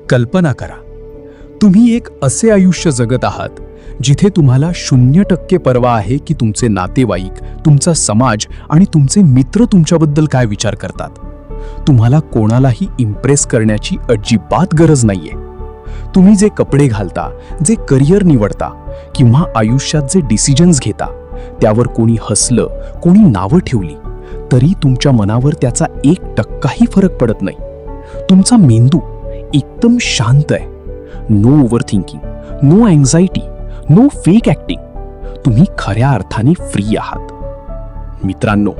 कल्पना करा, तुम्ही एक असे आयुष्य जगत आहात जिथे तुम्हाला 0% पर्वा आहे की तुमचे नातेवाईक, तुमचा समाज आणि तुमचे मित्र तुमच्याबद्दल काय विचार करतात. तुम्हाला कोणालाही इम्प्रेस करण्याची अजिबात गरज नाहीये. तुम्ही जे कपडे घालता, जे करिअर निवडता किंवा आयुष्यात जे डिसिजन्स घेता, त्यावर कोणी हसलं, कोणी नावं ठेवली, तरी तुमच्या मनावर त्याचा 1%ही फरक पडत नाही. तुमचा मेंदू एकदम शांत आहे. No over thinking, no anxiety, no fake acting. तुम्ही खऱ्या अर्थाने फ्री आहात. मित्रांनो,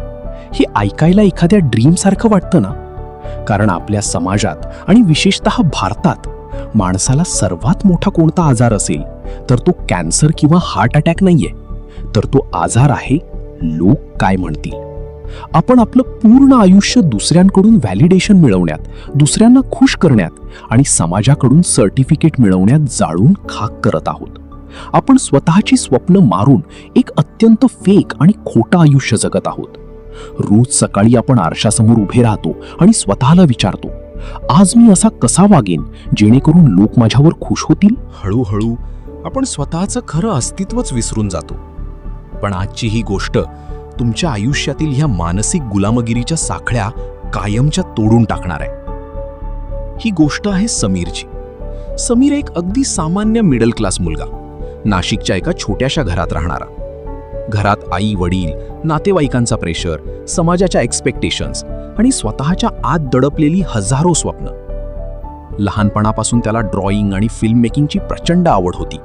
हे ऐकायला एखाद्या ड्रीमसारखं वाटतं ना? कारण आपल्या समाजात आणि विशेषतः भारतात माणसाला सर्वात मोठा कोणता आजार असेल तर तो कॅन्सर किंवा हार्ट अटॅक नाहीये, तर तो आजार आहे लोक काय म्हणतील. आपण आपलं पूर्ण आयुष्य दुसऱ्यांकडून व्हॅलिडेशन मिळवण्यात, दुसऱ्यांना खुश करण्यात आणि समाजाकडून सर्टिफिकेट मिळवण्यात जाळून खाक करत आहोत. आपण स्वतःची स्वप्न मारून एक अत्यंत फेक आणि खोटं आयुष्य जगत आहोत. रोज सकाळी आपण आरशासमोर उभे राहतो आणि स्वतःला विचारतो, आज मी असा कसा वागेन जेणेकरून लोक माझ्यावर खुश होतील. हळूहळू आपण स्वतःचं खरं अस्तित्वच विसरून जातो. पण आजची ही गोष्ट तुमच्या आयुष्यातील ह्या मानसिक गुलामगिरीच्या साखळ्या कायमच्या तोडून टाकणार आहे. ही गोष्ट आहे समीरची. समीर एक अगदी सामान्य मिडल क्लास मुलगा, नाशिकच्या एका छोट्याशा घरात राहणारा. घरात आई वडील, नातेवाईकांचा प्रेशर, समाजाच्या एक्सपेक्टेशन्स आणि स्वतःच्या आत दडपलेली हजारो स्वप्न. लहानपणापासून त्याला ड्रॉइंग आणि फिल्म मेकिंगची प्रचंड आवड होती.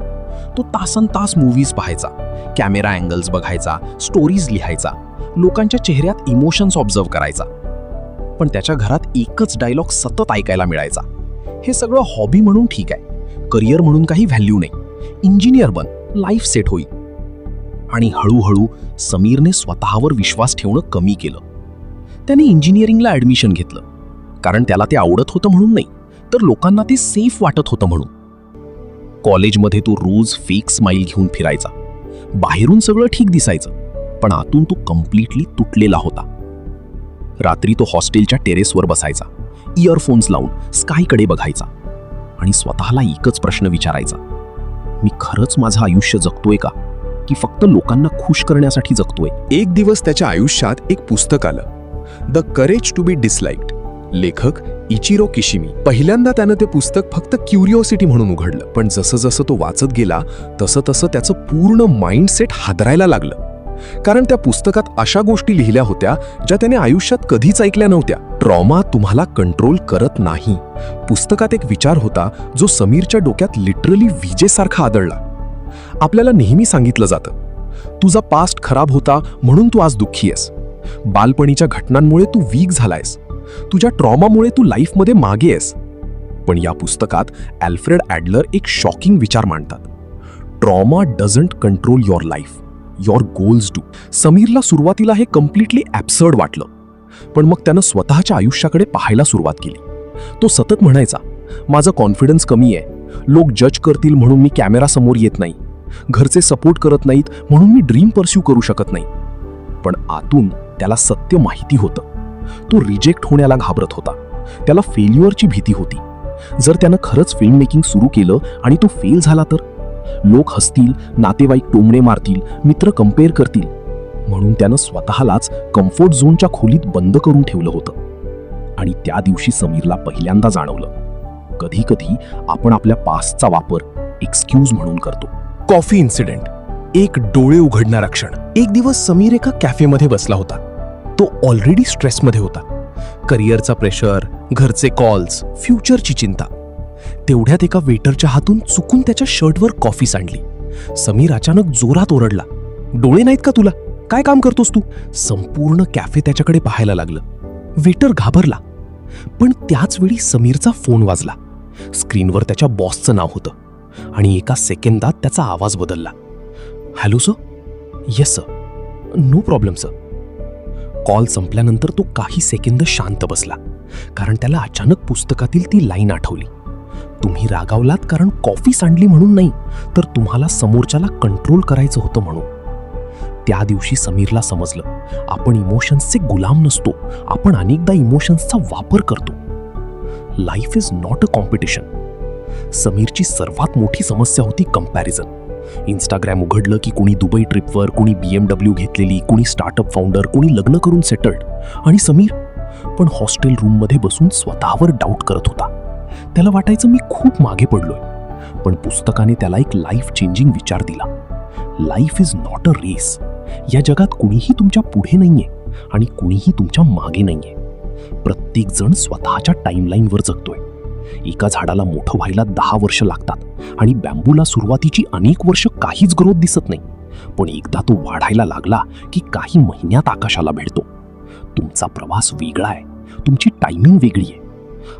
तो तासनतास मूव्हीज पाहायचा, कॅमेरा अँगल्स बघायचा, स्टोरीज लिहायचा, लोकांच्या चेहऱ्यात इमोशन्स ऑब्झर्व करायचा. पण त्याच्या घरात एकच डायलॉग सतत ऐकायला मिळायचा, हे सगळं हॉबी म्हणून ठीक आहे, करिअर म्हणून काही व्हॅल्यू नाही, इंजिनियर बन, लाईफ सेट होईल. आणि हळूहळू समीरने स्वतःवर विश्वास ठेवणं कमी केलं. त्याने इंजिनिअरिंगला ॲडमिशन घेतलं, कारण त्याला ते आवडत होतं म्हणून नाही, तर लोकांना ते सेफ वाटत होतं म्हणून. कॉलेजमध्ये तो रोज फेक स्माईल घेऊन फिरायचा. बाहेरून सगळं ठीक दिसायचं, पण आतून तो कम्प्लिटली तुटलेला होता. रात्री तो हॉस्टेलच्या टेरेसवर बसायचा, इयरफोन्स लावून स्कायकडे बघायचा आणि स्वतःला एकच प्रश्न विचारायचा, मी खरंच माझं आयुष्य जगतोय का, की फक्त लोकांना खुश करण्यासाठी जगतोय. एक दिवस त्याच्या आयुष्यात एक पुस्तक आलं, the courage to be disliked. लेखक इचिरो किशिमी. पहिल्यांदा त्यानं ते पुस्तक फक्त क्युरिओसिटी म्हणून उघडलं, पण जसं जसं तो वाचत गेला तसं तसं त्याचं पूर्ण माइंडसेट हादरायला लागलं. कारण त्या पुस्तकात अशा गोष्टी लिहिल्या होत्या ज्या त्याने आयुष्यात कधीच ऐकल्या नव्हत्या. ट्रॉमा तुम्हाला कंट्रोल करत नाही. पुस्तकात एक विचार होता जो समीरच्या डोक्यात लिटरली विजेसारखा आदळला. आपल्याला नेहमी सांगितलं जातं, तुझा पास्ट खराब होता म्हणून तू आज दुःखी आहेस. बालपणीच्या घटनांमुळे तू वीक झालायस. तुझ्या ट्रॉमामुळे तू लाईफमध्ये मागे आहेस. पण या पुस्तकात अल्फ्रेड ॲडलर एक शॉकिंग विचार मांडतात, trauma doesn't control your life, your goals do. समीरला सुरुवातीला हे कम्प्लिटली ॲब्सर्ड वाटलं, पण मग त्यानं स्वतःच्या आयुष्याकडे पाहायला सुरुवात केली. तो सतत म्हणायचा, माझं कॉन्फिडन्स कमी आहे, लोक जज करतील म्हणून मी कॅमेरासमोर येत नाही, घरचे सपोर्ट करत नाहीत म्हणून मी ड्रीम परस्यू करू शकत नाही. पण आतून त्याला सत्य माहिती होतं. तो रिजेक्ट होण्याला घाबरत होता. त्याला फेल्युअरची भीती होती. जर त्यानं खरंच फिल्म मेकिंग सुरू केलं आणि तो फेल झाला तर लोक हसतील, नातेवाईक टोमणे मारतील, मित्र कंपेअर करतील. म्हणून त्यानं स्वतःलाच कम्फर्ट झोनच्या खोलीत बंद करून ठेवलं होतं. आणि त्या दिवशी समीरला पहिल्यांदा जाणवलं, कधी कधी आपण आपल्या पास्टचा वापर एक्सक्यूज म्हणून करतो. Coffee incident. एक डोळे उघडणारा क्षण. एक दिवस समीर एका कॅफेमध्ये बसला होता. तो ऑलरेडी स्ट्रेसमध्ये होता. करिअरचा प्रेशर, घरचे कॉल्स, फ्युचरची चिंता. तेवढ्यात एका वेटरच्या हातून चुकून त्याच्या शर्टवर कॉफी सांडली. समीर अचानक जोरात ओरडला, डोळे नाहीत का तुला, काय काम करतोस तू. संपूर्ण कॅफे त्याच्याकडे पाहायला लागलं. वेटर घाबरला, पण त्याच वेळी समीरचा फोन वाजला. स्क्रीनवर त्याच्या बॉसचं नाव होतं आणि एका सेकंदात त्याचा आवाज बदलला. Hello sir. Yes sir. No problem sir. Call संपल्यानंतर तो काही सेकंद शांत बसला, कारण त्याला अचानक पुस्तकातील ती लाईन आठवली, तुम्ही रागावलात कारण कॉफी सांडली म्हणून नाही, तर तुम्हाला समोरच्याला कंट्रोल करायचं होतं म्हणून. त्या दिवशी समीरला समजलं, आपण इमोशन्सचे गुलाम नसतो, आपण अनेकदा इमोशन्सचा वापर करतो. Life is not a competition, समीरची सर्वात मोठी समस्या होती कंपॅरिझन. इंस्टाग्राम उघडलं की कुणी दुबई ट्रिपवर, कुणी BMW घेतलेली, कुणी स्टार्टअप फाउंडर, कुणी लग्न करून सेटल्ड. आणि समीर पण हॉस्टेल रूममध्ये बसून स्वतःवर डाऊट करत होता. त्याला वाटायचं मी खूप मागे पडलोय. पण पुस्तकाने त्याला एक लाईफ चेंजिंग विचार दिला. Life is not a race. या जगात कुणीही तुमच्या पुढे नाहीये आणि कुणीही तुमच्या मागे नाहीये. प्रत्येक जण स्वतःच्या टाईमलाईनवर जगतोय. एका झाडाला मोठं व्हायला 10 वर्ष लागतात आणि बॅम्बूला सुरुवातीची अनेक वर्ष काहीच ग्रोथ दिसत नाही. पण एकदा तो वाढायला लागला की काही महिन्यात आकाशाला भेटतो. तुमचा प्रवास वेगळा आहे, तुमची टायमिंग वेगळी आहे.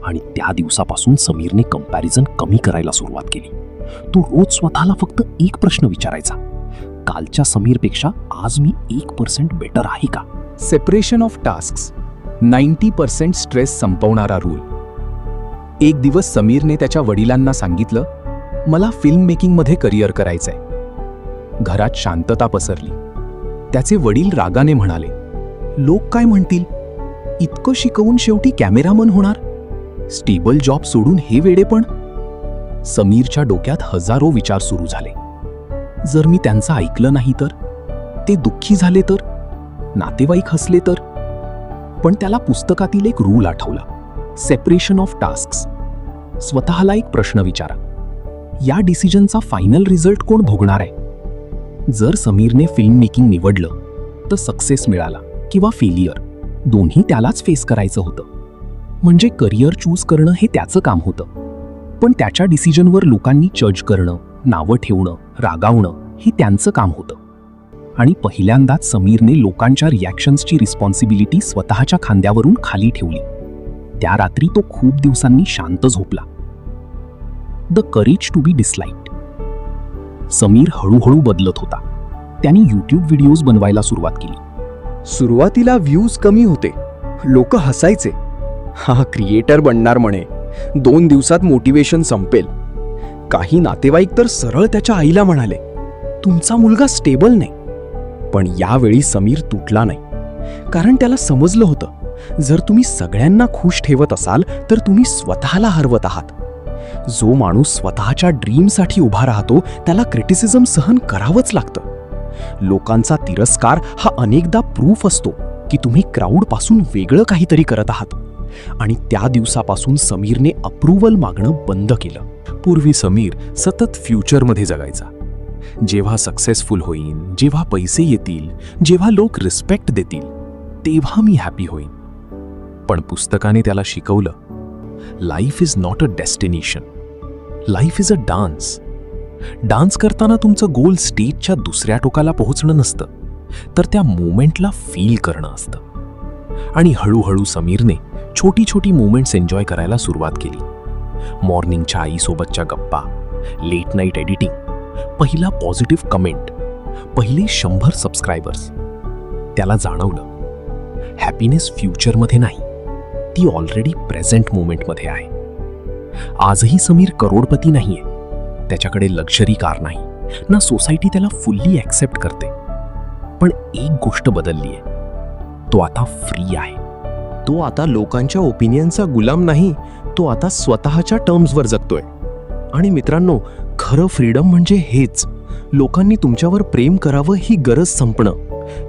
आणि त्या दिवसापासून समीरने कंपॅरिझन कमी करायला सुरुवात केली. तो रोज स्वतःला फक्त एक प्रश्न विचारायचा, कालच्या समीरपेक्षा आज मी 1% बेटर आहे का? सेपरेशन ऑफ टास्क्स, 90% स्ट्रेस संपवणारा रूल. एक दिवस समीरने त्याच्या वडिलांना सांगितलं, मला फिल्म मेकिंगमध्ये करिअर करायचंय. घरात शांतता पसरली. त्याचे वडील रागाने म्हणाले, लोक काय म्हणतील? इतकं शिकवून शेवटी कॅमेरामन होणार? स्टेबल जॉब सोडून हे वेडेपण? समीरच्या डोक्यात हजारो विचार सुरू झाले. जर मी त्यांचं ऐकलं नाही तर? ते दुःखी झाले तर? नातेवाईक हसले तर? पण त्याला पुस्तकातील एक रूल आठवला, सेपरेशन ऑफ टास्क्स. स्वतःला एक प्रश्न विचारा, या डिसिजनचा फायनल रिझल्ट कोण भोगणार आहे? जर समीरने फिल्म मेकिंग निवडलं तर सक्सेस मिळाला किंवा फेलियर दोन्ही त्यालाच फेस करायचं होतं. म्हणजे करिअर चूज करणं हे त्याचं काम होतं. पण त्याच्या डिसिजनवर लोकांनी जज करणं, नावं ठेवणं, रागावणं हे त्यांचं काम होतं. आणि पहिल्यांदाच समीरने लोकांच्या रिॲक्शन्सची रिस्पॉन्सिबिलिटी स्वतःच्या खांद्यावरून खाली ठेवली. त्या रात्री तो खूप दिवसांनी शांत झोपला. The courage to be disliked. Sameer हळूहळू बदलत होता. त्यांनी यूट्यूब व्हिडिओज बनवायला सुरुवात केली. सुरुवातीला व्ह्यूज कमी होते, लोक हसायचे, हा क्रिएटर बनणार म्हणे, 2 दिवसात मोटिवेशन संपेल. काही नातेवाईक तर सरळ त्याच्या आईला म्हणाले, तुमचा मुलगा स्टेबल नाही. पण यावेळी समीर तुटला नाही. कारण त्याला समजलं होतं, जर तुम्ही सगळ्यांना खुश ठेवत असाल तर तुम्ही स्वतःला हरवत आहात. जो माणूस स्वतःच्या ड्रीमसाठी उभा राहतो त्याला क्रिटिसिझम सहन करावंच लागतं. लोकांचा तिरस्कार हा अनेकदा प्रूफ असतो की तुम्ही क्राऊडपासून वेगळं काहीतरी करत आहात. आणि त्या दिवसापासून समीरने अप्रूव्हल मागणं बंद केलं. पूर्वी समीर सतत फ्युचरमध्ये जगायचा. जेव्हा सक्सेसफुल होईन, जेव्हा पैसे येतील, जेव्हा लोक रिस्पेक्ट देतील, तेव्हा मी हॅपी होईन. पण पुस्तकाने त्याला शिकवलं, life is not a destination, life is a dance. Dance करताना तुमचं गोल स्टेजच्या दुसऱ्या टोकाला पोहोचणं नसतं, तर त्या मोमेंटला फील करणं असतं. आणि हळूहळू समीरने छोटी छोटी मोमेंट्स एन्जॉय करायला सुरुवात केली. मॉर्निंगच्या आईसोबतच्या गप्पा, लेट नाईट एडिटिंग, पहिला पॉझिटिव्ह कमेंट, पहिले 100 सबस्क्रायबर्स. त्याला जाणवलं, हॅपीनेस फ्युचरमध्ये नाही, ती ऑलरेडी प्रेझेंट मोमेंटमध्ये आहे. आजही समीर करोडपती नाहीये. त्याच्याकडे लक्झरी कार नाही, ना सोसायटी त्याला फुल्ली ॲक्सेप्ट करते. पण एक गोष्ट बदलली आहे, तो आता फ्री आहे. तो आता लोकांच्या ओपिनियनचा गुलाम नाही, तो आता स्वतःच्या टर्म्सवर जगतोय. आणि मित्रांनो, खरं फ्रीडम म्हणजे हेच, लोकांनी तुमच्यावर प्रेम करावं ही गरज संपणं.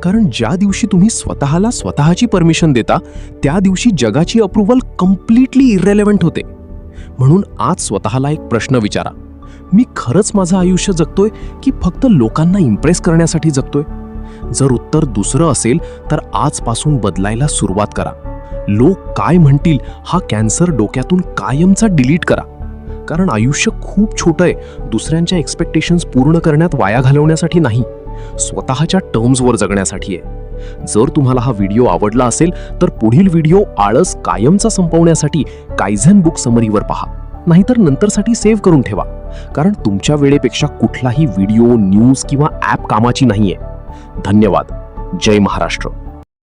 कारण ज्या दिवशी तुम्ही स्वतःला स्वतःची परमिशन देता त्या दिवशी जगाची अप्रूव्हल कम्प्लिटली इररेलेव्हंट होते. म्हणून आज स्वतःला एक प्रश्न विचारा, मी खरंच माझं आयुष्य जगतोय की फक्त लोकांना इम्प्रेस करण्यासाठी जगतोय? जर उत्तर दुसरं असेल तर आजपासून बदलायला सुरुवात करा. लोक काय म्हणतील हा कॅन्सर डोक्यातून कायमचा डिलीट करा. कारण आयुष्य खूप छोटं आहे, दुसऱ्यांच्या एक्सपेक्टेशन्स पूर्ण करण्यात वाया घालवण्यासाठी नाही, स्वतःच्या टर्म्सवर जगण्यासाठी आहे. जर तुम्हाला हा व्हिडिओ आवडला असेल तर पुढील व्हिडिओ आळस कायमचा संपवण्यासाठी कायझेन बुक समरीवर पहा, नाहीतर नंतरसाठी सेव्ह करून ठेवा. कारण तुमच्या वेळेपेक्षा कुठलाही व्हिडिओ, न्यूज किंवा ॲप कामाची नाहीये. धन्यवाद. जय महाराष्ट्र.